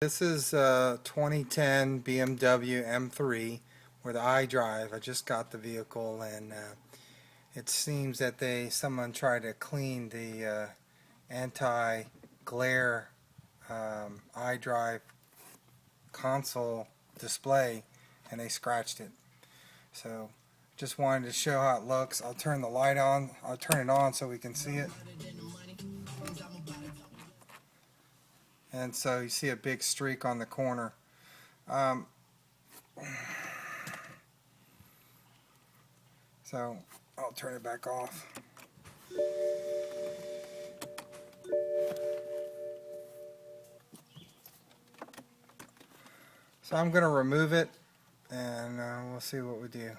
This is a 2010 BMW M3 with iDrive. I just got the vehicle, and it seems that someone tried to clean the anti-glare iDrive console display, and they scratched it. So just wanted to show how it looks. I'll turn the light on. I'll turn it on so we can see it. And so you see a big streak on the corner. So I'll turn it back off. So I'm going to remove it, and we'll see what we do.